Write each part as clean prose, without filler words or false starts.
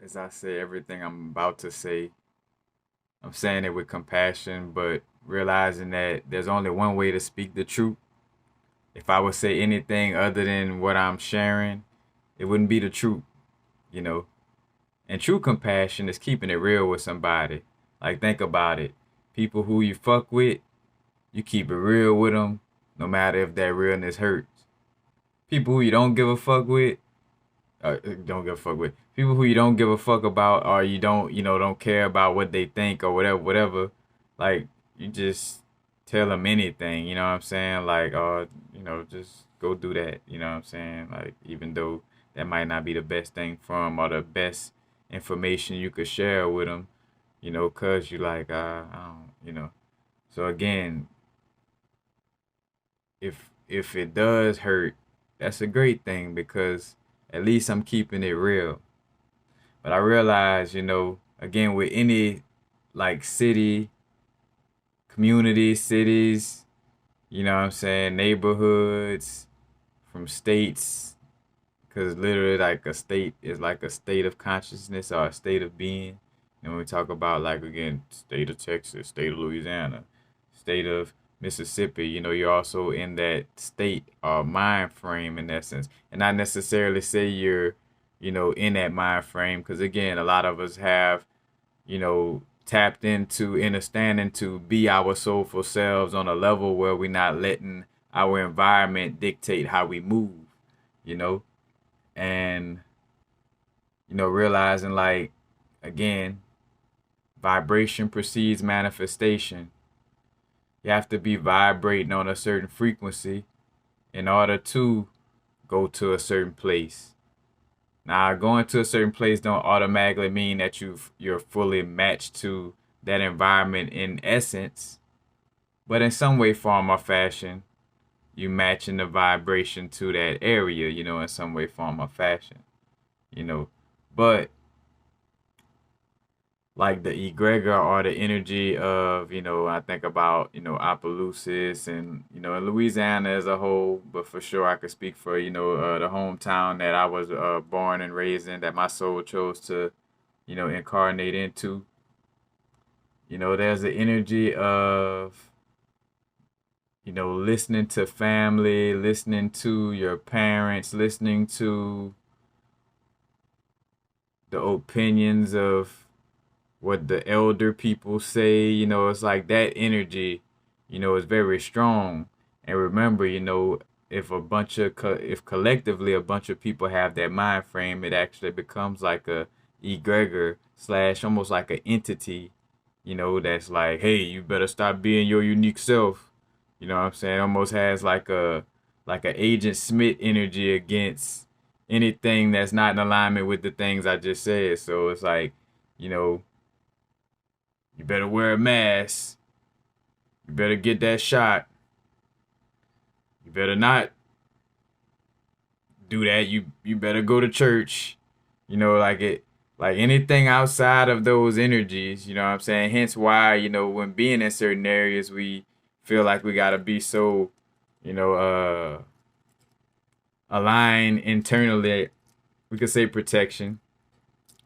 As I say everything I'm about to say, I'm saying it with compassion, but realizing that there's only one way to speak the truth. If I would say anything other than what I'm sharing, it wouldn't be the truth, you know. And true compassion is keeping it real with somebody. Like, think about it. People who you fuck with, you keep it real with them, no matter if that realness hurts. People who you don't give a fuck with, don't give a fuck with. People who you don't give a fuck about, or you don't, don't care about what they think or whatever. Like, you just tell them anything, you know what I'm saying? Like, just go do that, you know what I'm saying? Like, even though that might not be the best thing for them or the best information you could share with them, cause you like, I don't, So again, if it does hurt, that's a great thing because at least I'm keeping it real. But I realize, again, with any like city, community, cities, what I'm saying, neighborhoods, from states, because literally like a state is like a state of consciousness or a state of being. And when we talk about like again, state of Texas, state of Louisiana, state of Mississippi, you're also in that state or mind frame in essence. And not necessarily say you're, in that mind frame, because again, a lot of us have, tapped into understanding to be our soulful selves on a level where we're not letting our environment dictate how we move, you know, and realizing like again, vibration precedes manifestation. You have to be vibrating on a certain frequency in order to go to a certain place. Now, going to a certain place don't automatically mean that you're fully matched to that environment in essence, but in some way, form, or fashion, you matching the vibration to that area, in some way, form, or fashion, you know. But like the egregor or the energy of, I think about, Opelousas and, in Louisiana as a whole, but for sure I could speak for, the hometown that I was born and raised in, that my soul chose to, incarnate into. There's the energy of, listening to family, listening to your parents, listening to the opinions of what the elder people say, it's like that energy, is very strong. And remember, if if collectively a bunch of people have that mind frame, it actually becomes like a egregor slash almost like an entity, that's like, hey, you better stop being your unique self. You know what I'm saying? Almost has like a Agent Smith energy against anything that's not in alignment with the things I just said. So it's like, you know, you better wear a mask. You better get that shot. You better not do that. You better go to church. Like anything outside of those energies, you know what I'm saying? Hence why, when being in certain areas we feel like we gotta be so, you know, aligned internally. We could say protection.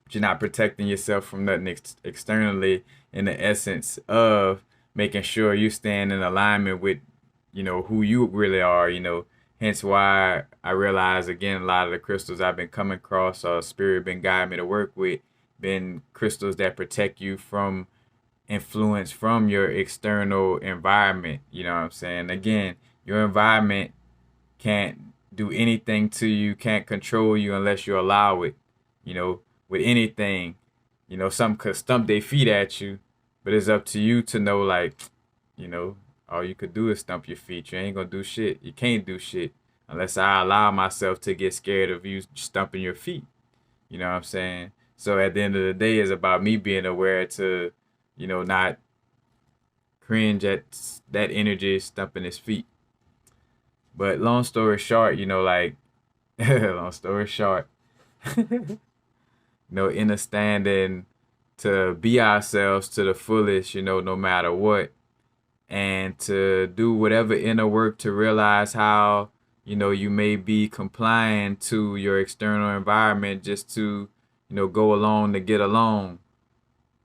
But you're not protecting yourself from nothing externally in the essence of making sure you stand in alignment with, who you really are, Hence why I realize again a lot of the crystals I've been coming across, spirit been guiding me to work with, been crystals that protect you from influence from your external environment. You know what I'm saying? Again, your environment can't do anything to you, can't control you unless you allow it. With anything, some could stump their feet at you, but it's up to you to know, like, you know, all you could do is stump your feet. You ain't gonna do shit. You can't do shit unless I allow myself to get scared of you stumping your feet. You know what I'm saying? So at the end of the day, it's about me being aware to, not cringe at that energy stumping his feet. But long story short, like, long story short, understanding to be ourselves to the fullest, no matter what, and to do whatever inner work to realize how, you may be complying to your external environment just to, go along to get along,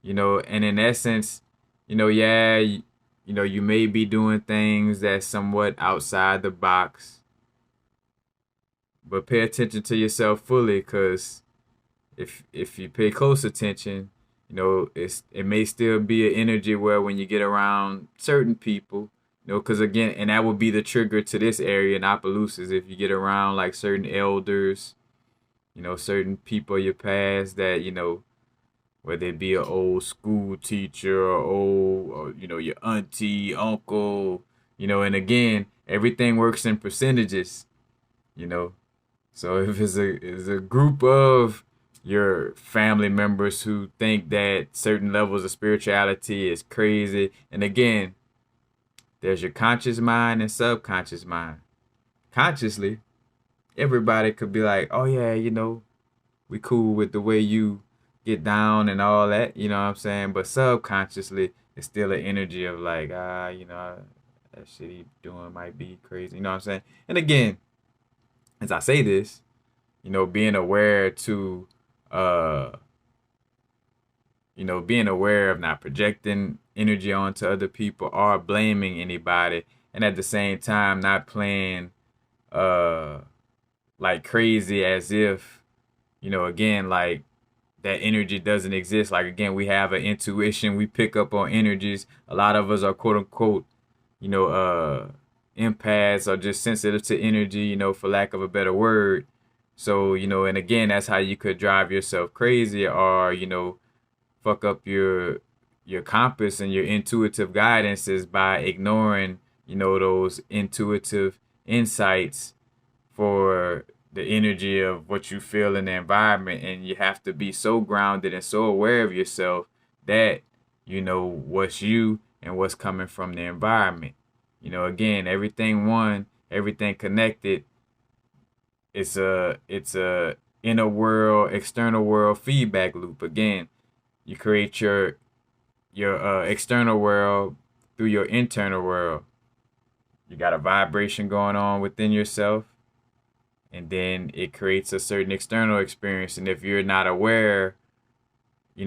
and in essence, yeah, you may be doing things that's somewhat outside the box, but pay attention to yourself fully, because if you pay close attention, it may still be an energy where when you get around certain people, because again, and that would be the trigger to this area in Opelousas, if you get around like certain elders, certain people of your past that, whether it be an old school teacher or your auntie, uncle, and again, everything works in percentages, you know. So if it's a group of your family members who think that certain levels of spirituality is crazy, and again, there's your conscious mind and subconscious mind. Consciously, everybody could be like, oh yeah, we cool with the way you get down and all that, you know what I'm saying? But subconsciously, it's still an energy of like, that shit he doing might be crazy, you know what I'm saying? And again, as I say this, being aware to, uh, being aware of not projecting energy onto other people or blaming anybody, and at the same time, not playing, uh, like crazy as if, again, like that energy doesn't exist. Like, again, we have an intuition, we pick up on energies. A lot of us are quote unquote, empaths or just sensitive to energy, for lack of a better word. So, and again, that's how you could drive yourself crazy or, fuck up your compass and your intuitive guidance is by ignoring, those intuitive insights for the energy of what you feel in the environment. And you have to be so grounded and so aware of yourself that you know what's you and what's coming from the environment. Again, everything one, everything connected. It's a inner world, external world feedback loop. Again, you create your external world through your internal world. You got a vibration going on within yourself, and then it creates a certain external experience. And if you're not aware,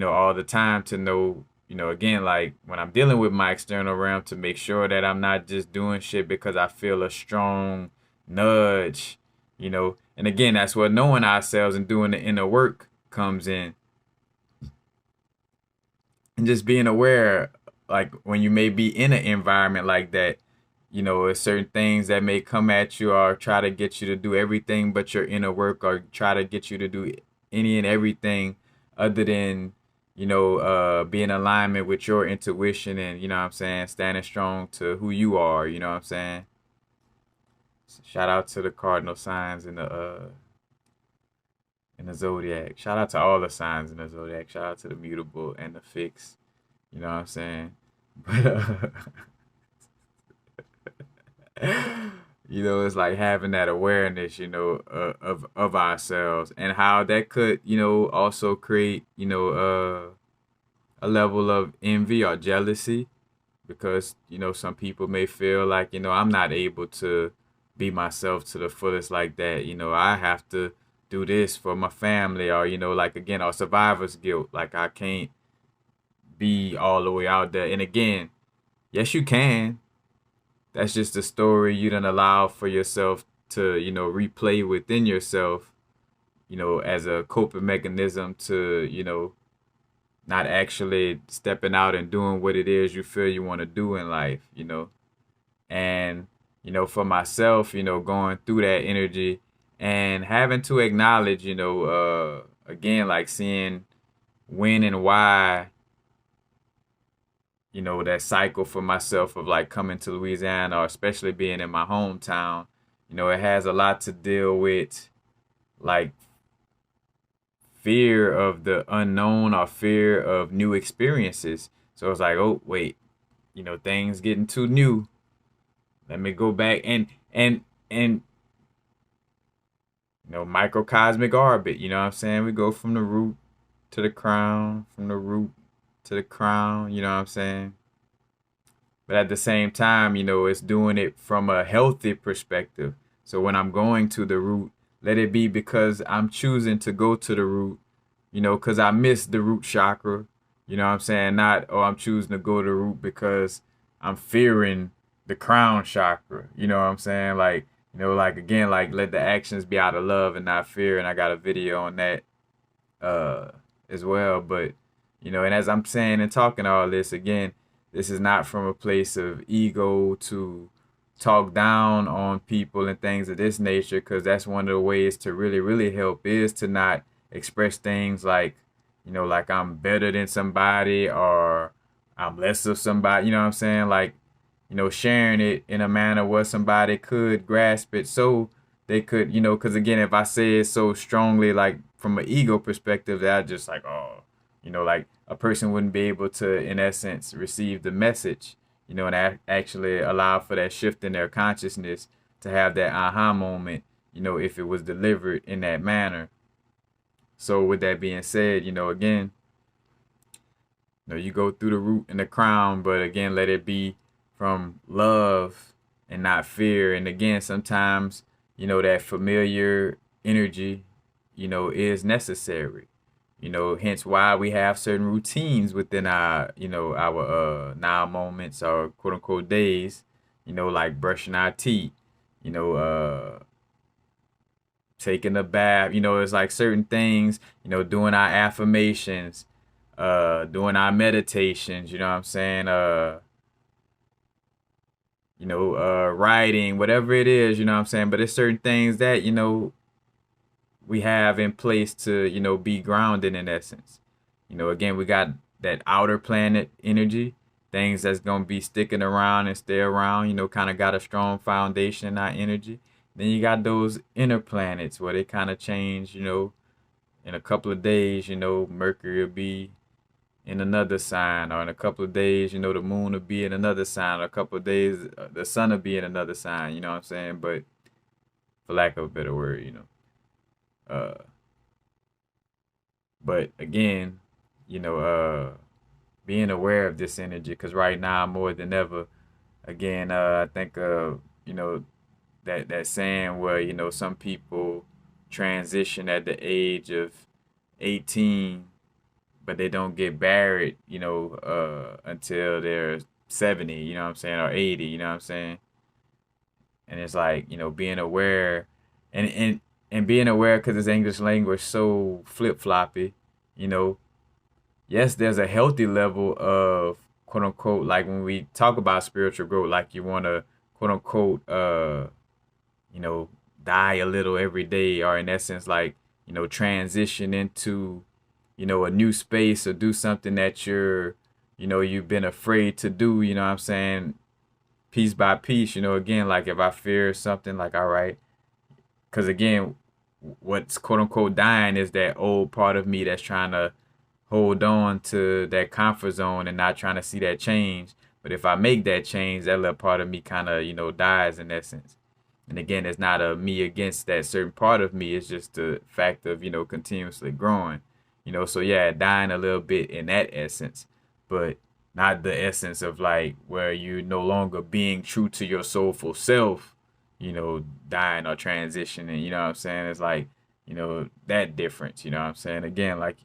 all the time to know, again, like when I'm dealing with my external realm, to make sure that I'm not just doing shit because I feel a strong nudge, and again, that's where knowing ourselves and doing the inner work comes in. And just being aware, like when you may be in an environment like that, there's certain things that may come at you or try to get you to do everything but your inner work, or try to get you to do any and everything other than, be in alignment with your intuition and, what I'm saying, standing strong to who you are, what I'm saying? So shout out to the cardinal signs in the zodiac. Shout out to all the signs in the zodiac. Shout out to the mutable and the fixed. You know what I'm saying? But it's like having that awareness, of ourselves, and how that could, also create, a level of envy or jealousy, because, some people may feel like, I'm not able to be myself to the fullest like that. I have to do this for my family, or, like, again, or survivor's guilt. Like, I can't be all the way out there. And again, yes, you can. That's just a story you done allow for yourself to, replay within yourself, as a coping mechanism to, not actually stepping out and doing what it is you feel you want to do in life, And, for myself, going through that energy and having to acknowledge, again, like seeing when and why, that cycle for myself of like coming to Louisiana, or especially being in my hometown, it has a lot to deal with like fear of the unknown or fear of new experiences. So it's like, oh, wait, things getting too new. Let me go back and microcosmic orbit, what I'm saying? We go from the root to the crown, from the root to the crown, what I'm saying? But at the same time, it's doing it from a healthy perspective. So when I'm going to the root, let it be because I'm choosing to go to the root, because I miss the root chakra. You know what I'm saying? Not, oh, I'm choosing to go to the root because I'm fearing the crown chakra. You know what I'm saying? Like, like again, like let the actions be out of love and not fear. And I got a video on that uh as well. But, and as I'm saying and talking all this again, this is not from a place of ego to talk down on people and things of this nature, because that's one of the ways to really, really help is to not express things like, like I'm better than somebody or I'm less of somebody, you know what I'm saying? Like, sharing it in a manner where somebody could grasp it so they could, because again, if I say it so strongly, like from an ego perspective, that I just like, oh, like a person wouldn't be able to, in essence, receive the message, and actually allow for that shift in their consciousness to have that aha moment, if it was delivered in that manner. So with that being said, again, you go through the root and the crown, but again, let it be from love and not fear. And again, sometimes, that familiar energy, is necessary. Hence why we have certain routines within our now moments or quote unquote days, like brushing our teeth, you know, taking a bath, it's like certain things, doing our affirmations, doing our meditations, you know what I'm saying? Writing, whatever it is, you know what I'm saying? But there's certain things that, we have in place to, be grounded in essence. Again, we got that outer planet energy, things that's going to be sticking around and stay around, kind of got a strong foundation in our energy. Then you got those inner planets where they kind of change, in a couple of days, Mercury will be in another sign, or in a couple of days, the moon will be in another sign, or a couple of days, the sun will be in another sign, you know what I'm saying? But for lack of a better word, uh, but again, being aware of this energy, because right now more than ever, again, I think, that saying where, some people transition at the age of 18, but they don't get married, until they're 70, you know what I'm saying, or 80, you know what I'm saying? And it's like, being aware and being aware because this English language so flip floppy, you know, yes, there's a healthy level of quote unquote, like when we talk about spiritual growth, like you want to quote unquote, you know, die a little every day, or in essence, like, transition into, a new space or do something that you've been afraid to do, you know what I'm saying? Piece by piece, again, like if I fear something, like, all right, because again, what's quote unquote dying is that old part of me that's trying to hold on to that comfort zone and not trying to see that change. But if I make that change, that little part of me kind of, dies in essence. And again, it's not a me against that certain part of me. It's just the fact of, continuously growing. So yeah, dying a little bit in that essence, but not the essence of like where you're no longer being true to your soulful self, dying or transitioning, you know what I'm saying? It's like, that difference, you know what I'm saying? Again, like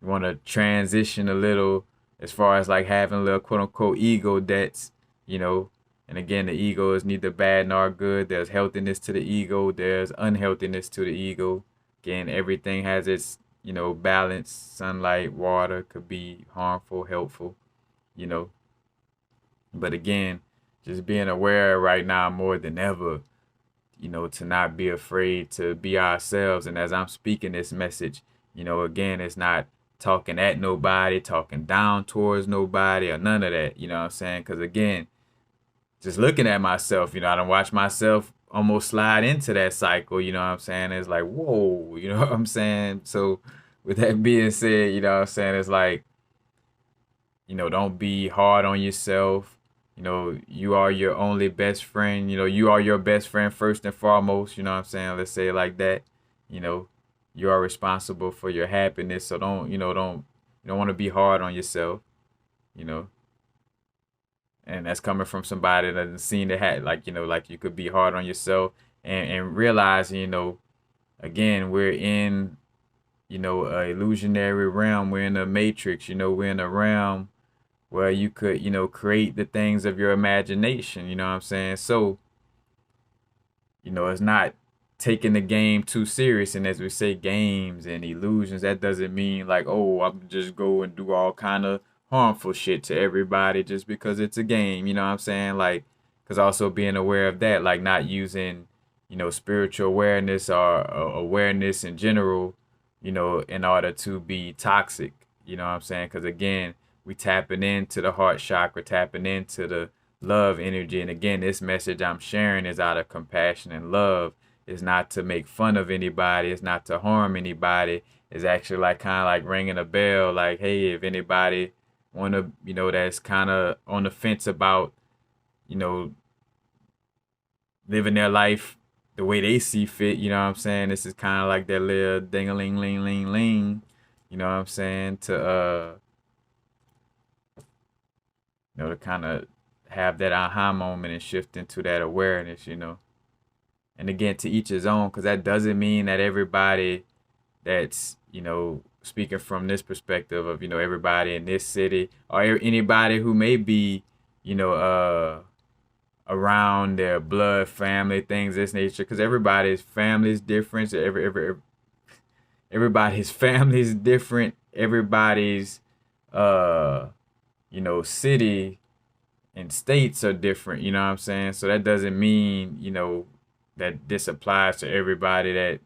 you want to transition a little as far as like having a little quote unquote ego debts, and again, the ego is neither bad nor good. There's healthiness to the ego, there's unhealthiness to the ego. Again, everything has its, balance. Sunlight, water could be harmful, helpful, you know. But again, just being aware right now more than ever, to not be afraid to be ourselves. And as I'm speaking this message, again, it's not talking at nobody, talking down towards nobody, or none of that, you know what I'm saying? Because again, just looking at myself, I don't watch myself almost slide into that cycle, you know what I'm saying? It's like, whoa, you know what I'm saying? So with that being said, you know what I'm saying? It's like, don't be hard on yourself. You are your only best friend. You are your best friend first and foremost. You know what I'm saying? Let's say it like that. You are responsible for your happiness. So you don't want to be hard on yourself, you know. And that's coming from somebody that has seen it had like you could be hard on yourself and realize, again, we're in a illusionary realm. We're in a matrix. We're in a realm where you could, create the things of your imagination. You know what I'm saying? So, it's not taking the game too serious. And as we say, games and illusions, that doesn't mean like, oh, I'm just go and do all kind of harmful shit to everybody just because it's a game. You know what I'm saying? Like, because also being aware of that, like not using, spiritual awareness or awareness in general, in order to be toxic. You know what I'm saying? Because again, we tapping into the heart chakra, tapping into the love energy. And again, this message I'm sharing is out of compassion and love. It's not to make fun of anybody. It's not to harm anybody. It's actually like kind of like ringing a bell. Like, hey, if anybody want to, that's kind of on the fence about, you know, living their life the way they see fit, you know what I'm saying? This is kind of like that little ding-a-ling-ling-ling-ling, you know what I'm saying? To kind of have that aha moment and shift into that awareness. And again, to each his own, because that doesn't mean that everybody that's, speaking from this perspective of, everybody in this city or anybody who may be, around their blood, family, things of this nature, because everybody's family is different. So everybody's family is different. Everybody's, city and states are different. You know what I'm saying? So that doesn't mean, that this applies to everybody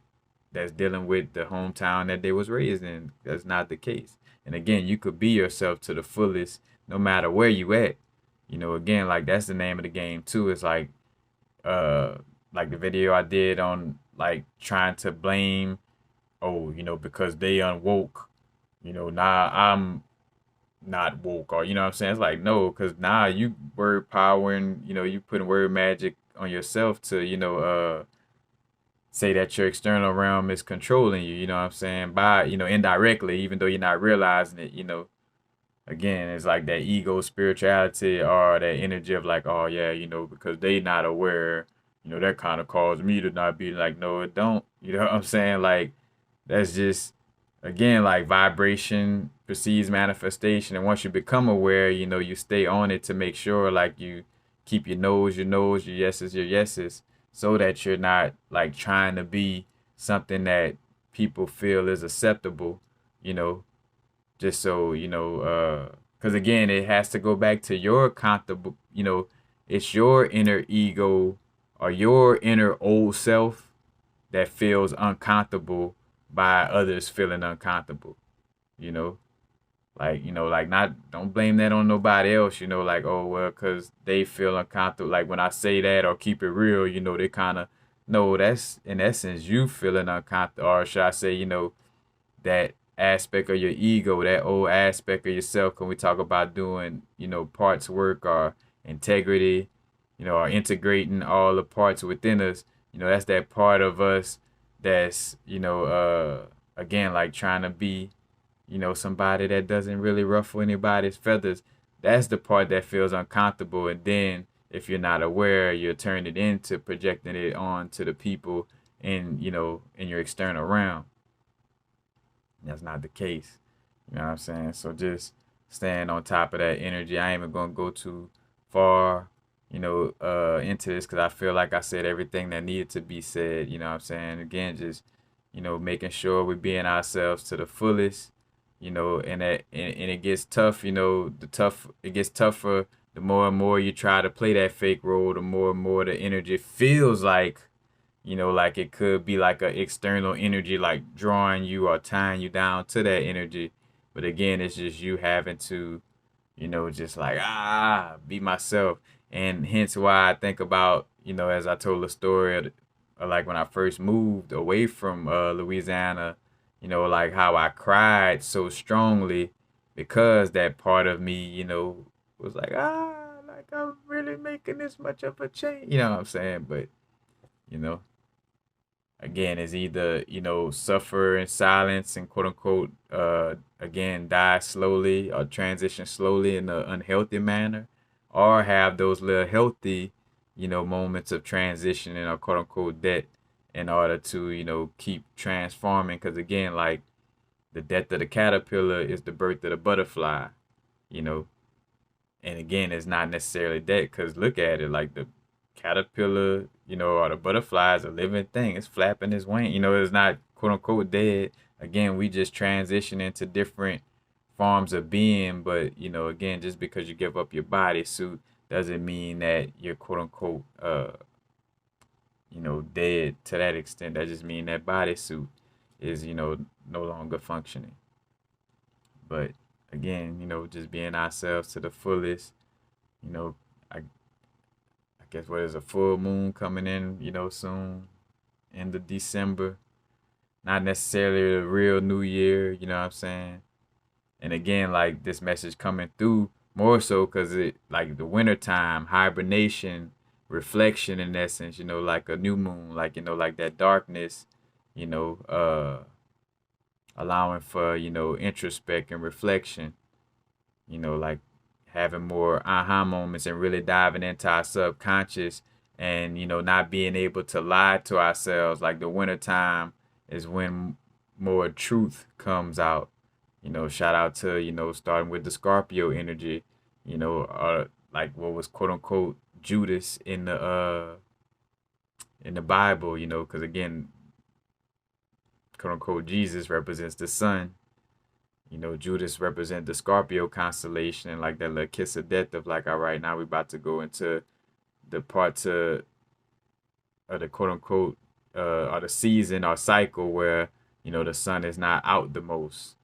that's dealing with the hometown that they was raised in. That's not the case. And again, you could be yourself to the fullest, no matter where you at. Again, like that's the name of the game too. It's like the video I did on like trying to blame, oh, because they unwoke, now I'm not woke, or you know what I'm saying? It's like no, because now you word power and you putting word magic on yourself to say that your external realm is controlling you. You know what I'm saying? By indirectly, even though you're not realizing it. Again, it's like that ego spirituality or that energy of like, oh yeah, because they not aware, that kind of caused me to not be like, no, it don't. You know what I'm saying? Like that's just again like vibration precedes manifestation. And once you become aware, you stay on it to make sure like you keep your no's, your yeses, so that you're not like trying to be something that people feel is acceptable, you know, just so because again it has to go back to your comfortable, it's your inner ego or your inner old self that feels uncomfortable by others feeling uncomfortable, you know like not, don't blame that on nobody else, like, oh well, because they feel uncomfortable. Like when I say that or keep it real, they kind of, no, that's in essence you feeling uncomfortable, or should I say, that aspect of your ego, that old aspect of yourself. When we talk about doing, parts work or integrity, or integrating all the parts within us, that's that part of us that's, again, like trying to be, somebody that doesn't really ruffle anybody's feathers. That's the part that feels uncomfortable. And then if you're not aware, you're turning it into projecting it on to the people in your external realm. That's not the case. You know what I'm saying? So just staying on top of that energy. I ain't even gonna go too far, into this because I feel like I said everything that needed to be said. You know what I'm saying? Again, just making sure we're being ourselves to the fullest. And it gets tough. It gets tougher the more and more you try to play that fake role. The more and more the energy feels like, like it could be like an external energy, like drawing you or tying you down to that energy. But again, it's just you having to, just like, be myself. And hence why I think about, as I told the story of like when I first moved away from Louisiana, like how I cried so strongly because that part of me, was like, like I'm really making this much of a change. You know what I'm saying? But, you know, again, is either suffer in silence and quote unquote again die slowly or transition slowly in an unhealthy manner, or have those little healthy moments of transition and quote unquote debt in order to keep transforming. Because again, like the death of the caterpillar is the birth of the butterfly, you know. And again, it's not necessarily that, because look at it, like the caterpillar, you know, or the butterfly is a living thing. It's flapping its wing, you know, it's not quote unquote dead. Again, we just transition into different forms of being, but you know, again, just because you give up your bodysuit doesn't mean that you're quote unquote you know, dead to that extent. That just means that bodysuit is, you know, no longer functioning. But again, you know, just being ourselves to the fullest. You know, I guess what is a full moon coming in, you know, soon, end of December. Not necessarily a real new year, you know what I'm saying? And again, like this message coming through more so because it, like the wintertime, hibernation, reflection in essence, you know, like a new moon, like, you know, like that darkness, you know, allowing for, you know, introspect and reflection, you know, like having more aha moments and really diving into our subconscious and, you know, not being able to lie to ourselves. Like the wintertime is when more truth comes out. You know, shout out to, you know, starting with the Scorpio energy, you know, like what was quote unquote Judas in the Bible, you know, because again, quote unquote Jesus represents the sun. You know, Judas represents the Scorpio constellation, and like that little kiss of death of like, all right, now we're about to go into the parts of the quote unquote or the season or cycle where, you know, the sun is not out the most,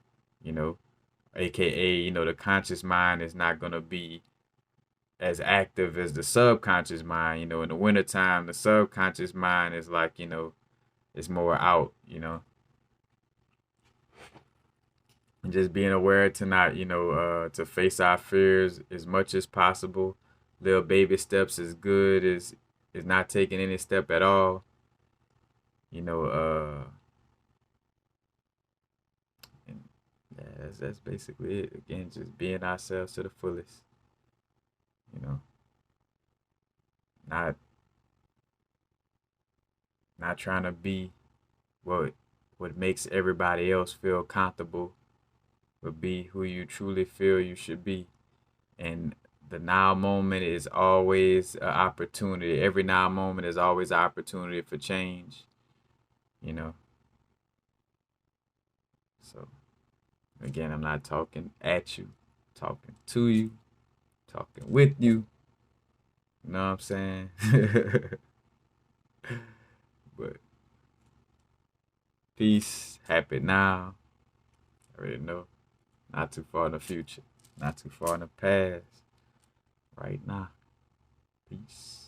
you know, aka, you know, the conscious mind is not gonna be as active as the subconscious mind. You know, in the wintertime, the subconscious mind is like, you know, it's more out, you know. And just being aware to not, you know, to face our fears as much as possible. Little baby steps is good is not taking any step at all. You know, and yeah, that's basically it. Again, just being ourselves to the fullest. You know, not not trying to be what what makes everybody else feel comfortable, but be who you truly feel you should be. And the now moment is always an opportunity. Every now moment is always an opportunity for change, you know. So again, I'm not talking at you, talking to you, talking with you. You know what I'm saying? But peace, happy now. I already know. Not too far in the future. Not too far in the past. Right now. Peace.